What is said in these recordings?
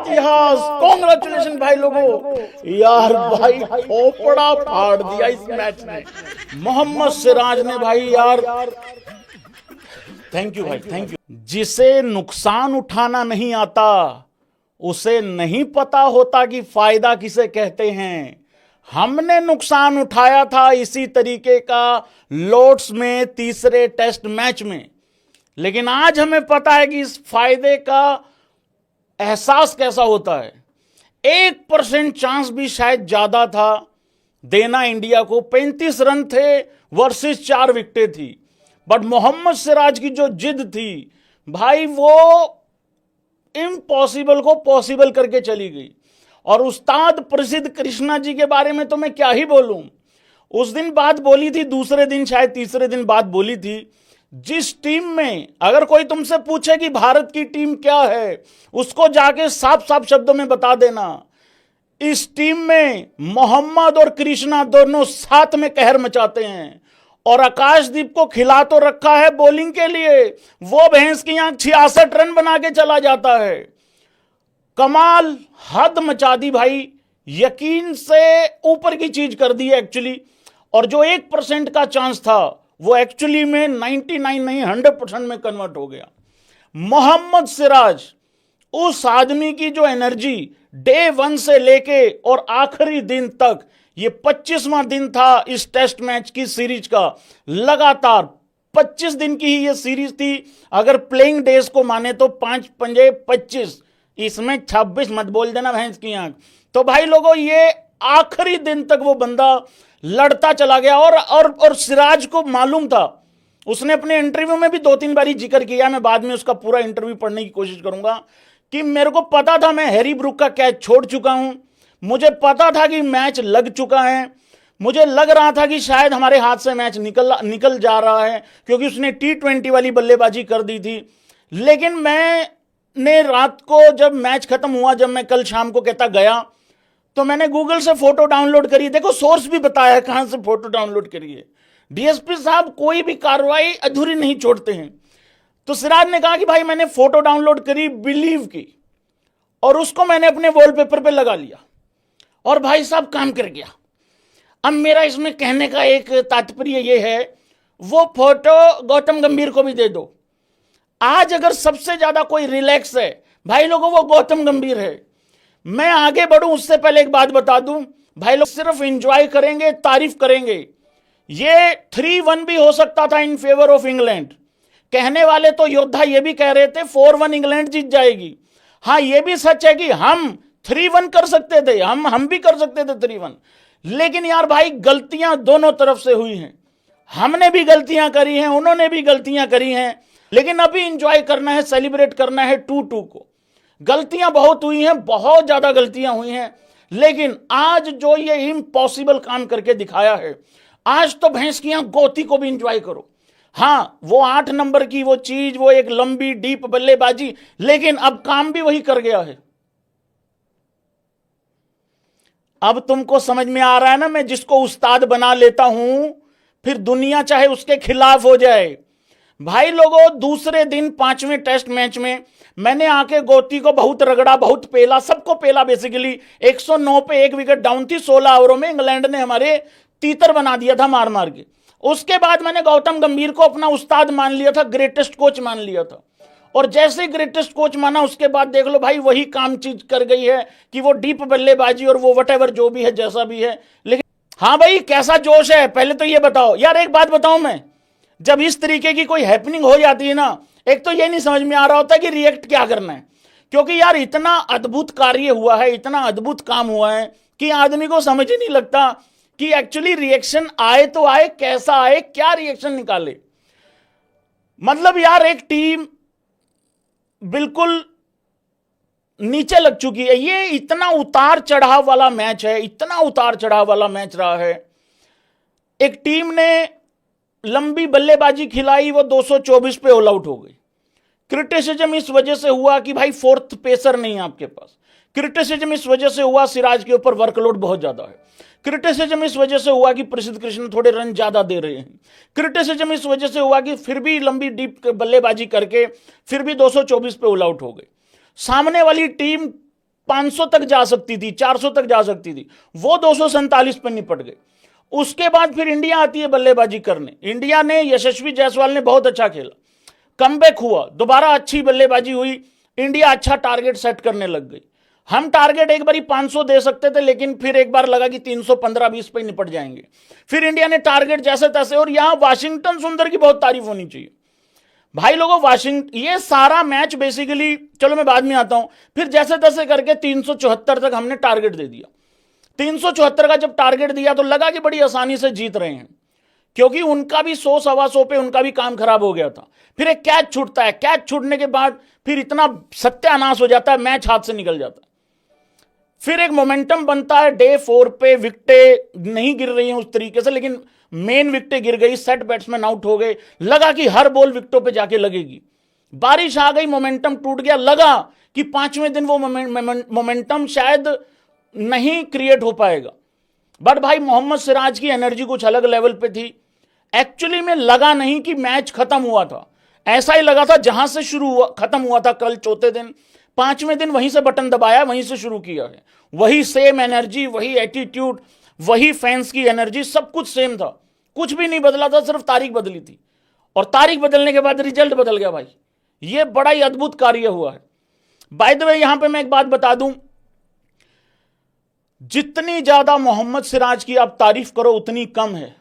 इतिहास। कॉन्ग्रेचुलेशन भाई लोगों, यार भाई खोपड़ा फाड़ दिया इस मैच में मोहम्मद सिराज ने भाई यार। थैंक यू भाई, थैंक यू। जिसे नुकसान उठाना नहीं आता उसे नहीं पता होता कि फायदा किसे कहते हैं। हमने नुकसान उठाया था इसी तरीके का लॉर्ड्स में तीसरे टेस्ट मैच में, लेकिन आज हमें पता है कि इस फायदे का एहसास कैसा होता है। 1% चांस भी शायद ज्यादा था देना इंडिया को। 35 रन थे वर्सेस 4 विकेटें थी, बट मोहम्मद सिराज की जो जिद थी भाई वो इम्पॉसिबल को पॉसिबल करके चली गई। और उस्ताद प्रसिद्ध कृष्णा जी के बारे में तो मैं क्या ही बोलूं। उस दिन बात बोली थी, दूसरे दिन शायद तीसरे दिन बात बोली थी, जिस टीम में अगर कोई तुमसे पूछे कि भारत की टीम क्या है, उसको जाके साफ साफ शब्दों में बता देना। इस टीम में मोहम्मद और कृष्णा दोनों साथ में कहर मचाते हैं, और आकाशदीप को खिला तो रखा है बॉलिंग के लिए, वो भैंस की आंख 66 रन बना के चला जाता है। कमाल, हद मचा दी भाई, यकीन से ऊपर की चीज कर दी है एक्चुअली। और जो 1% का चांस था वो एक्चुअली में 99 नहीं 100% में कन्वर्ट हो गया। मोहम्मद सिराज उस आदमी की जो एनर्जी डे 1 से लेके और आखिरी दिन तक, ये 25वां दिन था इस टेस्ट मैच की सीरीज का, लगातार 25 दिन की ही ये सीरीज थी। अगर प्लेइंग डेज को माने तो 5 पंजे 25, इसमें 26 मत बोल देना भैंस की आंख। तो भाई लोगों, ये आखिरी दिन तक वो बंदा लड़ता चला गया। और सिराज को मालूम था, उसने अपने इंटरव्यू में भी 2-3 बारी जिक्र किया, मैं बाद में उसका पूरा इंटरव्यू पढ़ने की कोशिश करूंगा, कि मेरे को पता था मैं हैरी ब्रूक का कैच छोड़ चुका हूं, मुझे पता था कि मैच लग चुका है, मुझे लग रहा था कि शायद हमारे हाथ से मैच निकल जा रहा है, क्योंकि उसने T20 वाली बल्लेबाजी कर दी थी। लेकिन मैंने रात को जब मैच खत्म हुआ, जब मैं कल शाम को कहता गया, तो मैंने गूगल से फोटो डाउनलोड करी। देखो सोर्स भी बताया है कहां से फोटो डाउनलोड करी है। डीएसपी साहब कोई भी कार्रवाई अधूरी नहीं छोड़ते हैं। तो सिराज ने कहा कि भाई मैंने फोटो डाउनलोड करी, बिलीव की, और उसको मैंने अपने वॉलपेपर पे लगा लिया, और भाई साहब काम कर गया। अब मेरा इसमें कहने का एक तात्पर्य यह है, वो फोटो गौतम गंभीर को भी दे दो। आज अगर सबसे ज्यादा कोई रिलैक्स है भाई लोगों, वो गौतम गंभीर है। मैं आगे बढ़ूं उससे पहले एक बात बता दूं, भाई लोग सिर्फ एंजॉय करेंगे, तारीफ करेंगे। ये 3-1 भी हो सकता था इन फेवर ऑफ इंग्लैंड। कहने वाले तो योद्धा ये भी कह रहे थे 4-1 इंग्लैंड जीत जाएगी। हां, ये भी सच है कि हम 3-1 कर सकते थे, हम भी कर सकते थे 3-1। लेकिन यार भाई, गलतियां दोनों तरफ से हुई हैं। हमने भी गलतियां करी हैं, उन्होंने भी गलतियां करी हैं, लेकिन अभी एंजॉय करना है, सेलिब्रेट करना है 2-2 को। गलतियां बहुत हुई हैं, बहुत ज्यादा गलतियां हुई हैं, लेकिन आज जो ये इम्पॉसिबल काम करके दिखाया है, आज तो भैंस की गोती को भी एंजॉय करो। हां, वो 8 नंबर की वो चीज, वो एक लंबी डीप बल्लेबाजी, लेकिन अब काम भी वही कर गया है। अब तुमको समझ में आ रहा है ना, मैं जिसको उस्ताद बना लेता हूं, फिर दुनिया चाहे उसके खिलाफ हो जाए। भाई लोगों, दूसरे दिन 5वें टेस्ट मैच में मैंने आके गोती को बहुत रगड़ा, बहुत पेला, सबको पेला बेसिकली। 109 पे 1 विकेट डाउन थी, 16 ओवरों में इंग्लैंड ने हमारे तीतर बना दिया था मार मार के। उसके बाद मैंने गौतम गंभीर को अपना उस्ताद मान लिया था, ग्रेटेस्ट कोच मान लिया था, और जैसे ग्रेटेस्ट कोच माना, उसके बाद देख लो भाई वही काम चीज कर गई है कि वो डीप बल्लेबाजी और वो वटेवर जो भी है, जैसा भी है। लेकिन हाँ भाई, कैसा जोश है पहले तो ये बताओ यार। एक बात बताऊं मैं, जब इस तरीके की कोई हैपनिंग हो जाती है ना, एक तो ये नहीं समझ में आ रहा होता कि रिएक्ट क्या करना है, क्योंकि यार इतना अद्भुत कार्य हुआ है, इतना अद्भुत काम हुआ है कि आदमी को समझ ही नहीं लगता कि एक्चुअली रिएक्शन आए तो आए, कैसा आए, क्या रिएक्शन निकाले। मतलब यार, एक टीम बिल्कुल नीचे लग चुकी है। ये इतना उतार चढ़ाव वाला मैच है, इतना उतार चढ़ाव वाला मैच रहा है। एक टीम ने लंबी बल्लेबाजी खिलाई, वो 224 पे ऑल आउट हो गई। क्रिटिसिज्म इस वजह से हुआ कि भाई 4th पेसर नहीं है आपके पास। क्रिटिसिज्म इस वजह से हुआ सिराज के ऊपर वर्कलोड बहुत ज्यादा है। क्रिटिसिज्म इस वजह से हुआ कि प्रसिद्ध कृष्ण थोड़े रन ज्यादा दे रहे हैं। क्रिटिसिज्म इस वजह से हुआ कि फिर भी लंबी डीप बल्लेबाजी करके फिर भी 224 पे ऑल आउट हो गए। सामने वाली टीम 500 तक जा सकती थी, 400 तक जा सकती थी, वो 247 पर निपट गई। उसके बाद फिर इंडिया आती है बल्लेबाजी करने। इंडिया ने, यशस्वी जायसवाल ने बहुत अच्छा खेला, कमबैक हुआ, दोबारा अच्छी बल्लेबाजी हुई, इंडिया अच्छा टारगेट सेट करने लग गई। हम टारगेट एक बारी 500 दे सकते थे, लेकिन फिर एक बार लगा कि 315-20 पे निपट जाएंगे। फिर इंडिया ने टारगेट जैसे तैसे, और यहां वाशिंगटन सुंदर की बहुत तारीफ होनी चाहिए भाई लोगों। ये सारा मैच बेसिकली, चलो मैं बाद में आता हूं, फिर जैसे तैसे करके 374 तक हमने टारगेट दे दिया। 374 का जब टारगेट दिया तो लगा कि बड़ी आसानी से जीत रहे हैं, क्योंकि उनका भी 100-125 पे उनका भी काम खराब हो गया था। फिर एक कैच छूटता है, कैच छूटने के बाद फिर इतना सत्यानाश हो जाता है, मैच हाथ से निकल जाता है। फिर एक मोमेंटम बनता है, डे 4 पे विकेटें नहीं गिर रही हैं उस तरीके से, लेकिन मेन विकेटें गिर गई, सेट बैट्समैन आउट हो गए, लगा कि हर बॉल विकेटों पे जाके लगेगी। बारिश आ गई, मोमेंटम टूट गया, लगा कि 5वें दिन वो मोमेंटम शायद नहीं क्रिएट हो पाएगा। बट भाई मोहम्मद सिराज की एनर्जी कुछ अलग लेवल पे थी। एक्चुअली में लगा नहीं कि मैच खत्म हुआ था, ऐसा ही लगा था जहां से खत्म हुआ था कल चौथे दिन, 5वें दिन वहीं से बटन दबाया, वहीं से शुरू किया है। वही सेम एनर्जी, वही एटीट्यूड, वही फैंस की एनर्जी, सब कुछ सेम था, कुछ भी नहीं बदला था, सिर्फ तारीख बदली थी। और तारीख बदलने के बाद रिजल्ट बदल गया भाई। ये बड़ा ही अद्भुत कार्य हुआ है। बाय द वे यहां पे मैं एक बात बता दूं, जितनी ज्यादा मोहम्मद सिराज की आप तारीफ करो उतनी कम है।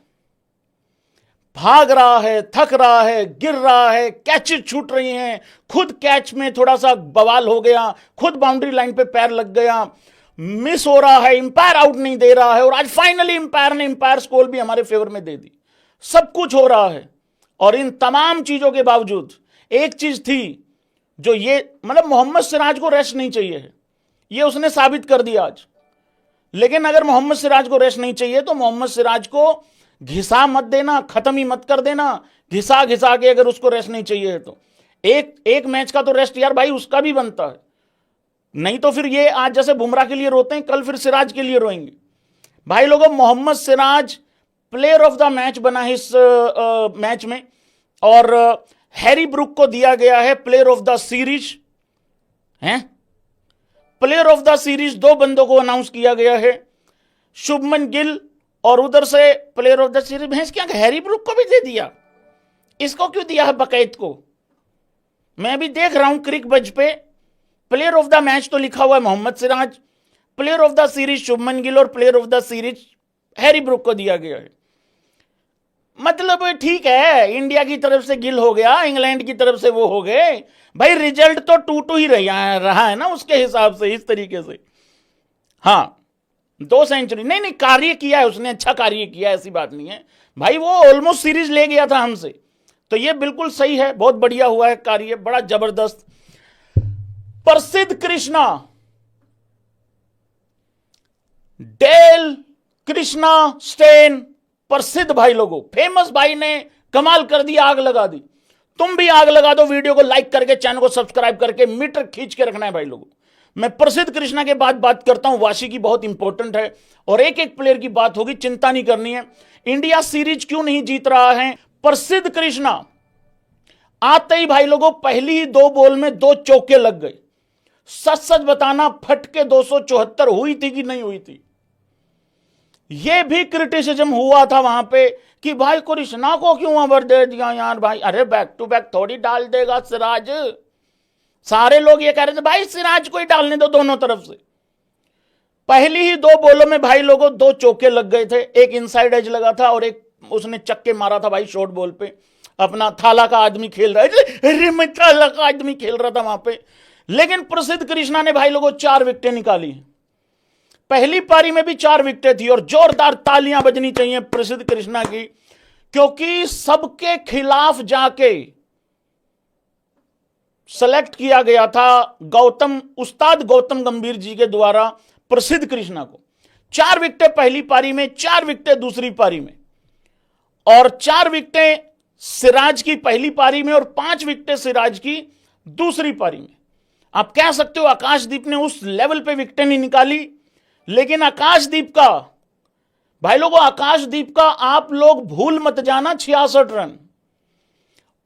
भाग रहा है, थक रहा है, गिर रहा है, कैचेस छूट रही हैं, खुद कैच में थोड़ा सा बवाल हो गया, खुद बाउंड्री लाइन पे पैर लग गया, मिस हो रहा है, इंपायर आउट नहीं दे रहा है, और आज फाइनली इंपायर स्कोर भी हमारे फेवर में दे दी। सब कुछ हो रहा है, और इन तमाम चीजों के बावजूद एक चीज थी जो ये, मतलब मोहम्मद सिराज को रेस्ट नहीं चाहिए है, ये उसने साबित कर दिया आज। लेकिन अगर मोहम्मद सिराज को रेस्ट नहीं चाहिए तो मोहम्मद सिराज को घिसा मत देना, खत्म ही मत कर देना, घिसा घिसा के अगर उसको रेस्ट नहीं चाहिए है तो एक मैच का तो रेस्ट यार भाई उसका भी बनता है। नहीं तो फिर ये आज जैसे बुमराह के लिए रोते हैं, कल फिर सिराज के लिए रोएंगे। भाई लोगों, Mohammed Siraj player of the match बना है इस मैच में, और हैरी ब्रूक को दिया गया है प्लेयर ऑफ द सीरीज। हैं, प्लेयर ऑफ द सीरीज 2 बंदों को अनाउंस किया गया है, शुभमन गिल, और उधर से प्लेयर ऑफ द सीरीज भैंस क्या हैरी ब्रूक को भी दे दिया। इसको क्यों दिया है बकैत को? मैं भी देख रहा हूं क्रिक बज पे प्लेयर ऑफ द मैच तो लिखा हुआ है Mohammed Siraj, player of the series Shubman Gill, और player of the series Harry Brook को दिया गया है। मतलब ठीक है, इंडिया की तरफ से गिल हो गया, इंग्लैंड की तरफ से वो हो गए, भाई रिजल्ट तो 2-2 ही रहा है ना उसके हिसाब से, इस तरीके से। हाँ, 2 सेंचुरी नहीं कार्य किया है उसने, अच्छा कार्य किया है, ऐसी बात नहीं है भाई, वो ऑलमोस्ट सीरीज ले गया था हमसे, तो ये बिल्कुल सही है, बहुत बढ़िया हुआ है कार्य, बड़ा जबरदस्त। प्रसिद्ध कृष्णा, डेल कृष्णा स्टेन, प्रसिद्ध भाई लोगों, फेमस भाई ने कमाल कर दिया, आग लगा दी। तुम भी आग लगा दो, वीडियो को लाइक करके, चैनल को सब्सक्राइब करके, मीटर खींच के रखना है भाई लोगों। मैं प्रसिद्ध कृष्णा के बाद बात करता हूं, वाशी की बहुत इंपॉर्टेंट है, और एक एक प्लेयर की बात होगी, चिंता नहीं करनी है। इंडिया सीरीज क्यों नहीं जीत रहा है? प्रसिद्ध कृष्णा आते ही भाई लोगों पहली ही 2 बॉल में 2 चौके लग गए। सच सच बताना, फटके 274 हुई थी कि नहीं हुई थी? यह भी क्रिटिसिज्म हुआ था वहां पे कि भाई कृष्णा को क्यों ओवर दे दिया यार भाई, अरे बैक टू बैक थोड़ी डाल देगा सिराज। सारे लोग ये कह रहे थे भाई सिराज को ही डालने दो दोनों तरफ से। पहली ही 2 बॉलों में भाई लोगों 2 चौके लग गए थे, एक इनसाइड एज लगा था और एक उसने चक्के मारा था भाई शॉर्ट बॉल पे। अपना थाला का आदमी खेल रहा है, अरे मैं थाला का आदमी खेल रहा था वहां पे। लेकिन प्रसिद्ध कृष्णा ने भाई लोगों 4 विकेटें निकाली। पहली पारी में भी 4 विकेटें थी, और जोरदार तालियां बजनी चाहिए प्रसिद्ध कृष्णा की, क्योंकि सबके खिलाफ जाके सेलेक्ट किया गया था उस्ताद गौतम गंभीर जी के द्वारा प्रसिद्ध कृष्णा को। 4 विकेटें पहली पारी में, 4 विकेटें दूसरी पारी में, और 4 विकेटें सिराज की पहली पारी में और 5 विकेटें सिराज की दूसरी पारी में। आप कह सकते हो आकाशदीप ने उस लेवल पे विकेटें नहीं निकाली, लेकिन आकाशदीप का भाई लोगों, आकाशदीप का आप लोग भूल मत जाना 66 रन।